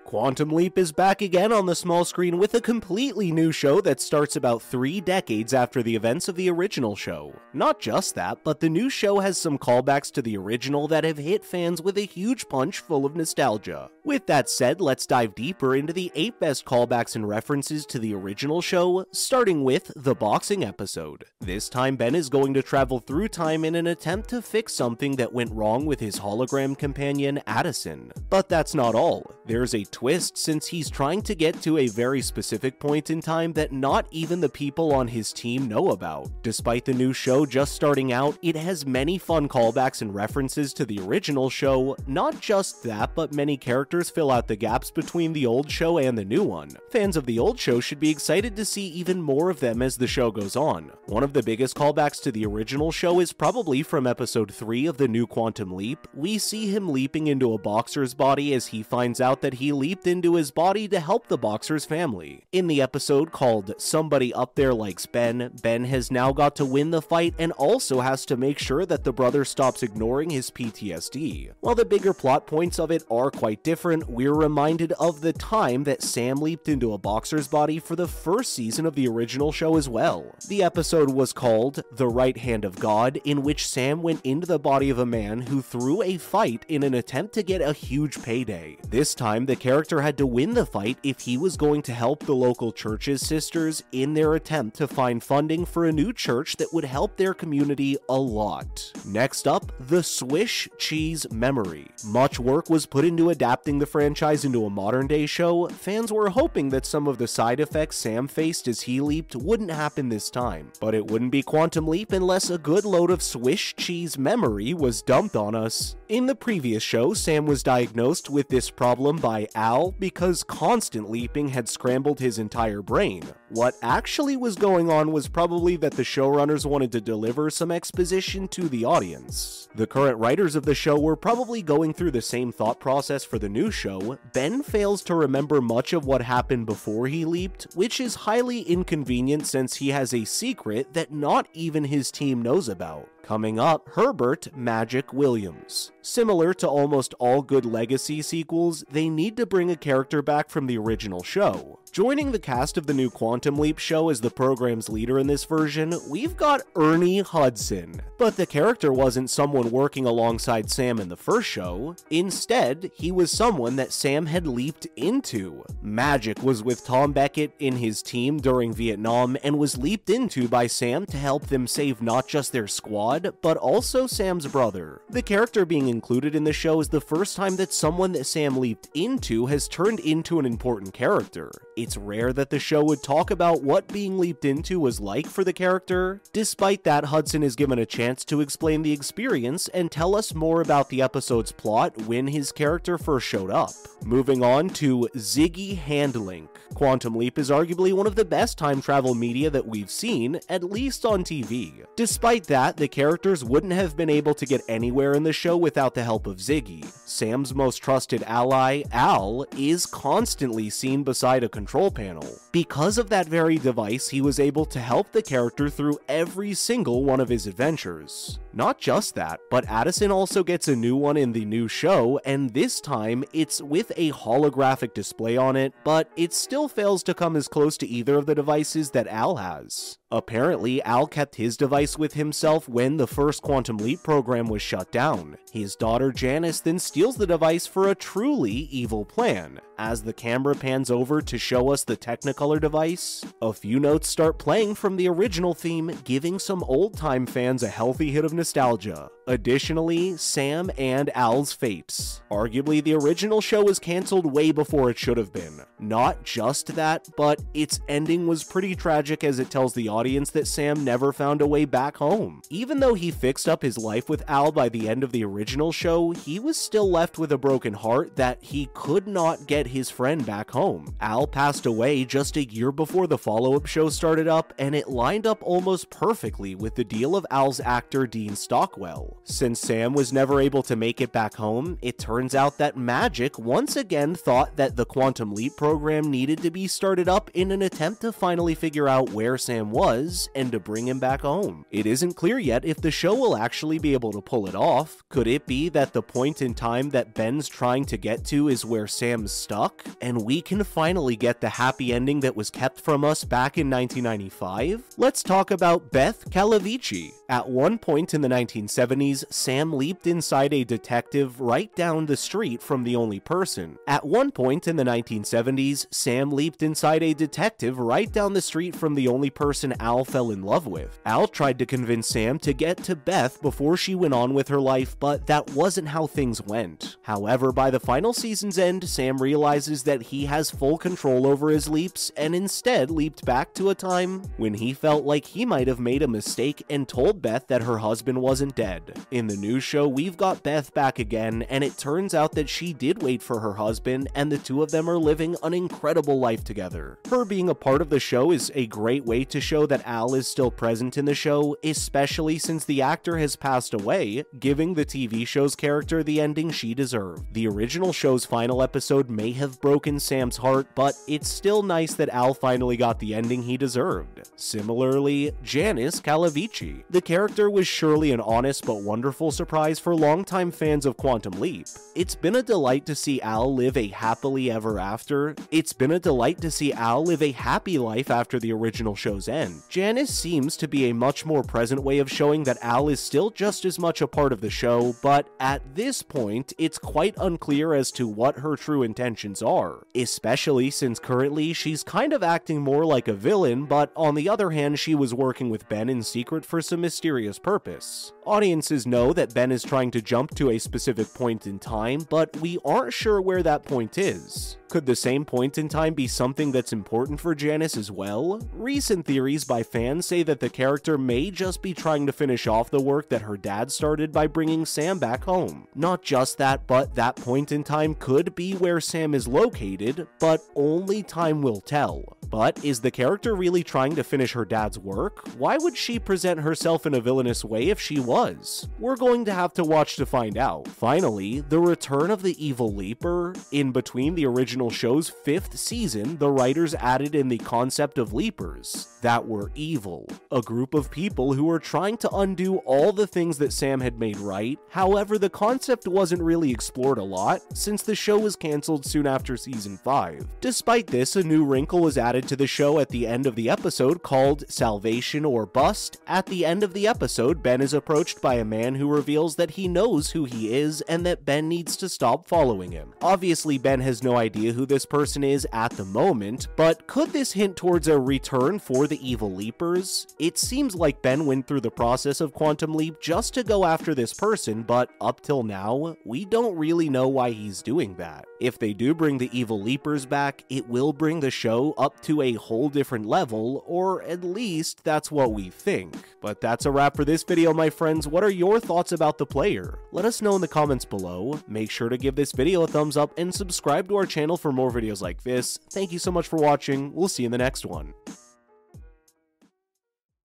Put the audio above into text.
Quantum Leap is back again on the small screen with a completely new show that starts about 3 decades after the events of the original show. Not just that, but the new show has some callbacks to the original that have hit fans with a huge punch full of nostalgia. With that said, let's dive deeper into the 8 best callbacks and references to the original show, starting with the boxing episode. This time Ben is going to travel through time in an attempt to fix something that went wrong with his hologram companion Addison. But that's not all. There's a twist since he's trying to get to a very specific point in time that not even the people on his team know about. Despite the new show just starting out, it has many fun callbacks and references to the original show. Not just that, but many characters fill out the gaps between the old show and the new one. Fans of the old show should be excited to see even more of them as the show goes on. One of the biggest callbacks to the original show is probably from episode 3 of the new Quantum Leap. We see him leaping into a boxer's body as he finds out that he leaped into his body to help the boxer's family. In the episode called Somebody Up There Likes Ben, Ben has now got to win the fight and also has to make sure that the brother stops ignoring his PTSD. While the bigger plot points of it are quite different, we're reminded of the time that Sam leaped into a boxer's body for the first season of the original show as well. The episode was called The Right Hand of God, in which Sam went into the body of a man who threw a fight in an attempt to get a huge payday. This time, the character had to win the fight if he was going to help the local church's sisters in their attempt to find funding for a new church that would help their community a lot. Next up, the Swish Cheese Memory. Much work was put into adapting the franchise into a modern-day show. Fans were hoping that some of the side effects Sam faced as he leaped wouldn't happen this time, but it wouldn't be Quantum Leap unless a good load of Swish Cheese Memory was dumped on us. In the previous show, Sam was diagnosed with this problem by Al because constant leaping had scrambled his entire brain. What actually was going on was probably that the showrunners wanted to deliver some exposition to the audience. The current writers of the show were probably going through the same thought process for the new show. Ben fails to remember much of what happened before he leaped, which is highly inconvenient since he has a secret that not even his team knows about. Coming up, Herbert Magic Williams. Similar to almost all good Legacy sequels, they need to bring a character back from the original show. Joining the cast of the new Quantum Leap show as the program's leader in this version, we've got Ernie Hudson. But the character wasn't someone working alongside Sam in the first show. Instead, he was someone that Sam had leaped into. Magic was with Tom Beckett in his team during Vietnam and was leaped into by Sam to help them save not just their squad, but also Sam's brother. The character being included in the show is the first time that someone that Sam leaped into has turned into an important character. It's rare that the show would talk about what being leaped into was like for the character. Despite that, Hudson is given a chance to explain the experience and tell us more about the episode's plot when his character first showed up. Moving on to Ziggy Handlink. Quantum Leap is arguably one of the best time travel media that we've seen, at least on TV. Despite that, the characters wouldn't have been able to get anywhere in the show without the help of Ziggy. Sam's most trusted ally, Al, is constantly seen beside a control panel. Because of that very device, he was able to help the character through every single one of his adventures. Not just that, but Addison also gets a new one in the new show, and this time it's with a holographic display on it, but it still fails to come as close to either of the devices that Al has. Apparently, Al kept his device with himself when the first Quantum Leap program was shut down. His daughter Janice then steals the device for a truly evil plan. As the camera pans over to show us the Technicolor device, a few notes start playing from the original theme, giving some old-time fans a healthy hit of nostalgia. Additionally, Sam and Al's fates. Arguably, the original show was cancelled way before it should have been. Not just that, but its ending was pretty tragic as it tells the audience that Sam never found a way back home. Even though he fixed up his life with Al by the end of the original show, he was still left with a broken heart that he could not get his friend back home. Al passed away just a year before the follow-up show started up, and it lined up almost perfectly with the deal of Al's actor Dean Stockwell. Since Sam was never able to make it back home, it turns out that Magic once again thought that the Quantum Leap program needed to be started up in an attempt to finally figure out where Sam was and to bring him back home. It isn't clear yet if the show will actually be able to pull it off. Could it be that the point in time that Ben's trying to get to is where Sam's stuck, and we can finally get the happy ending that was kept from us back in 1995? Let's talk about Beth Calavici. At one point in the 1970s, Sam leaped inside a detective right down the street from the only person. At one point in the 1970s, Sam leaped inside a detective right down the street from the only person Al fell in love with. Al tried to convince Sam to get to Beth before she went on with her life, but that wasn't how things went. However, by the final season's end, Sam realizes that he has full control over his leaps and instead leaped back to a time when he felt like he might have made a mistake and told Beth that her husband wasn't dead. In the new show, we've got Beth back again, and it turns out that she did wait for her husband, and the two of them are living an incredible life together. Her being a part of the show is a great way to show that Al is still present in the show, especially since the actor has passed away, giving the TV show's character the ending she deserved. The original show's final episode may have broken Sam's heart, but it's still nice that Al finally got the ending he deserved. Similarly, Janice Calavici. The character was surely an honest but wonderful surprise for longtime fans of Quantum Leap. It's been a delight to see Al live a happily ever after. It's been a delight to see Al live a happy life after the original show's end. Janice seems to be a much more present way of showing that Al is still just as much a part of the show, but at this point, it's quite unclear as to what her true intentions are, especially since currently she's kind of acting more like a villain, but on the other hand, she was working with Ben in secret for some mysterious purpose. Audiences know that Ben is trying to jump to a specific point in time, but we aren't sure where that point is. Could the same point in time be something that's important for Janice as well? Recent theories by fans say that the character may just be trying to finish off the work that her dad started by bringing Sam back home. Not just that, but that point in time could be where Sam is located, but only time will tell. But is the character really trying to finish her dad's work? Why would she present herself in a villainous way if she was? We're going to have to watch to find out. Finally, the return of the evil leaper. In between the original show's 5th season, the writers added in the concept of leapers that were evil, a group of people who were trying to undo all the things that Sam had made right. However, the concept wasn't really explored a lot since the show was cancelled soon after season 5. Despite this, a new wrinkle was added to the show at the end of the episode called Salvation or Bust. At the end of the episode, Ben is approached by a man who reveals that he knows who he is and that Ben needs to stop following him. Obviously, Ben has no idea who this person is at the moment, but could this hint towards a return for the evil leapers? It seems like Ben went through the process of Quantum Leap just to go after this person, but up till now, we don't really know why he's doing that. If they do bring the evil leapers back, it will bring the show up to a whole different level, or at least that's what we think. But that's a wrap for this video, my friends. What are your thoughts about the player? Let us know in the comments below. Make sure to give this video a thumbs up and subscribe to our channel for more videos like this. Thank you so much for watching. We'll see you in the next one.